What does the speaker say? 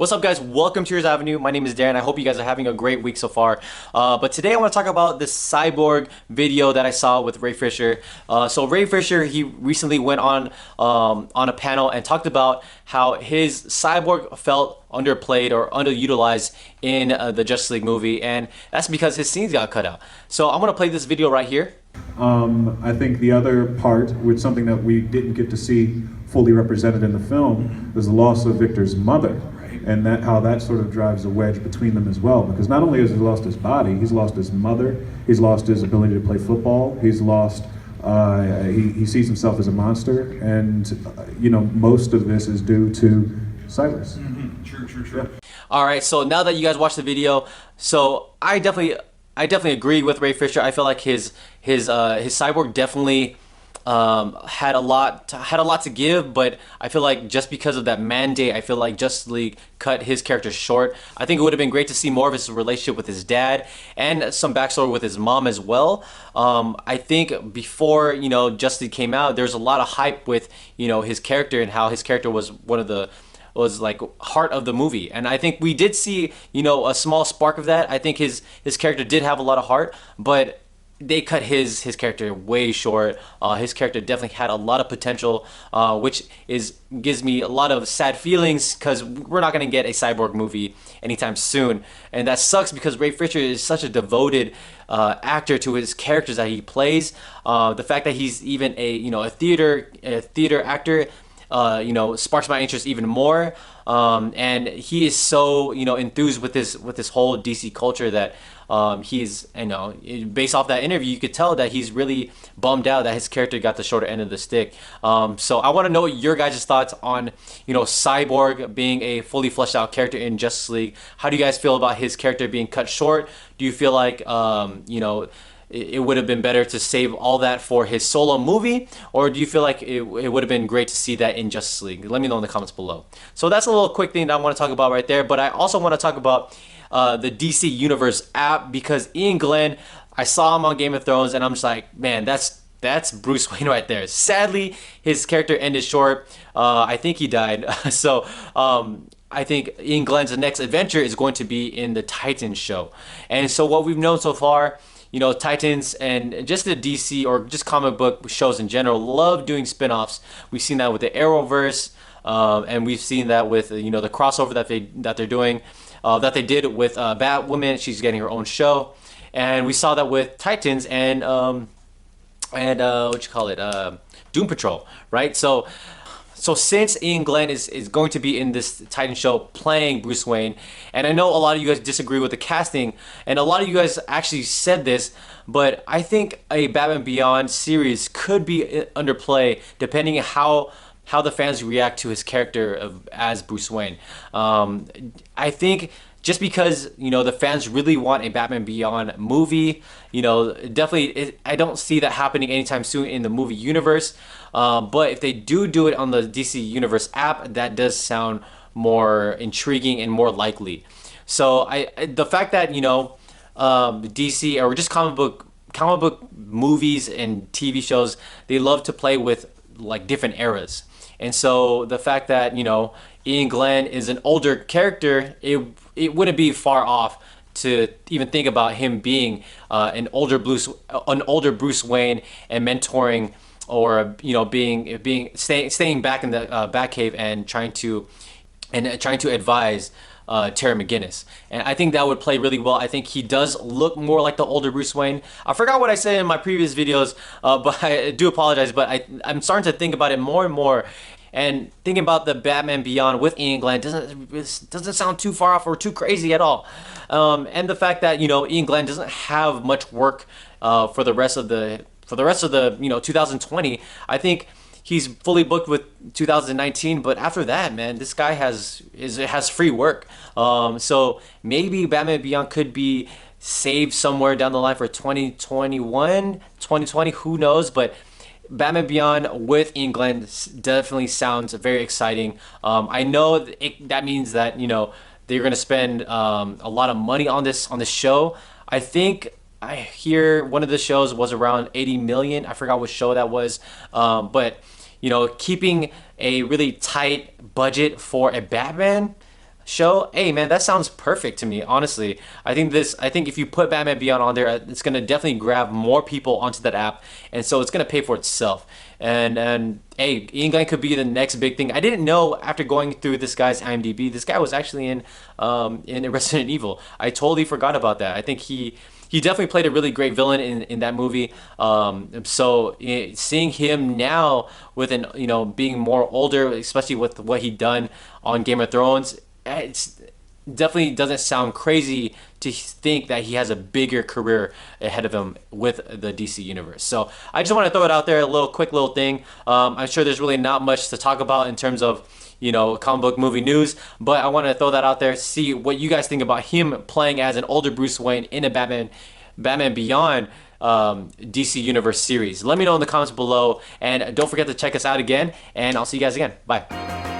What's up, guys? Welcome to Yours Avenue. My name is Darren. I hope you guys are having a great week so far. But today I want to talk about this Cyborg video that I saw with Ray Fisher. So Ray Fisher, he recently went on a panel and talked about how his Cyborg felt underplayed or underutilized in the Justice League movie, and that's because his scenes got cut out. So I'm gonna play this video right here. I think the other part, which something that we didn't get to see fully represented in the film, was the loss of Victor's mother. And how that sort of drives a wedge between them as well, because not only has he lost his body, he's lost his mother, he's lost his ability to play football, he's lost, he sees himself as a monster, and most of this is due to Cyrus. Mm-hmm. True. Yeah. All right, so now that you guys watched the video, so I definitely agree with Ray Fisher. I feel like his Cyborg definitely had a lot to give, but I feel like just because of that mandate, I feel like Justice League cut his character short. I think it would have been great to see more of his relationship with his dad and some backstory with his mom as well. I think before Justice League came out, there's a lot of hype with his character and how his character was like heart of the movie, and I think we did see a small spark of that. I think his character did have a lot of heart, but they cut his character way short. His character definitely had a lot of potential, which gives me a lot of sad feelings because we're not going to get a Cyborg movie anytime soon, and that sucks because Ray Fisher is such a devoted actor to his characters that he plays. The fact that he's even a theater actor sparks my interest even more. And he is so enthused with this whole DC culture that he's based off that interview, you could tell that he's really bummed out that his character got the shorter end of the stick. So I want to know your guys' thoughts on Cyborg being a fully fleshed out character in Justice League. How do you guys feel about his character being cut short? Do you feel like it would have been better to save all that for his solo movie, or do you feel like it would have been great to see that in Justice League? Let me know in the comments below. So that's a little quick thing that I want to talk about right there, but I also want to talk about the DC Universe app, because Iain Glen, I saw him on Game of Thrones and I'm just like, man, that's Bruce Wayne right there. Sadly, his character ended short. I think he died. So I think Iain Glen's next adventure is going to be in the Titans show. And so what we've known so far, Titans and just the DC or just comic book shows in general love doing spin-offs. We've seen that with the Arrowverse, and we've seen that with the crossover that they're doing, that they did with Batwoman. She's getting her own show, and we saw that with Titans and Doom Patrol, right? So since Iain Glen is going to be in this Titan show playing Bruce Wayne, and I know a lot of you guys disagree with the casting, and a lot of you guys actually said this, but I think a Batman Beyond series could be under play depending on how the fans react to his character as Bruce Wayne. I think just because the fans really want a Batman Beyond movie, definitely I don't see that happening anytime soon in the movie universe. But if they do it on the DC Universe app, that does sound more intriguing and more likely. So the fact that DC or just comic book movies and TV shows, they love to play with like different eras. And so the fact that Iain Glen is an older character, it wouldn't be far off to even think about him being an older Bruce Wayne and mentoring, or staying back in the Batcave and trying to advise Terry McGinnis. And I think that would play really well. I think he does look more like the older Bruce Wayne. I forgot what I said in my previous videos, but I do apologize, but I'm starting to think about it more and more. And thinking about the Batman Beyond with Iain Glen doesn't sound too far off or too crazy at all. And the fact that Iain Glen doesn't have much work for the rest of the 2020. I think he's fully booked with 2019, but after that, man, this guy has free work. So maybe Batman Beyond could be saved somewhere down the line for 2021, 2020, who knows? But Batman Beyond with Iain Glen definitely sounds very exciting. I know that means that they're going to spend a lot of money on this show. I think I hear one of the shows was around 80 million. I forgot what show that was, but keeping a really tight budget for a Batman, show, hey man, that sounds perfect to me. Honestly, I think if you put Batman Beyond on there, it's gonna definitely grab more people onto that app, and so it's gonna pay for itself. And hey, Iain Glen could be the next big thing. I didn't know after going through this guy's IMDb, this guy was actually in Resident Evil. I totally forgot about that. I think he definitely played a really great villain in that movie. Seeing him now with an being more older, especially with what he done on Game of Thrones, it's definitely doesn't sound crazy to think that he has a bigger career ahead of him with the DC universe. So I just want to throw it out there, a little quick little thing. I'm sure there's really not much to talk about in terms of comic book movie news, but I want to throw that out there, see what you guys think about him playing as an older Bruce Wayne in a Batman Beyond DC Universe series. Let me know in the comments below, and don't forget to check us out again, and I'll see you guys again. Bye.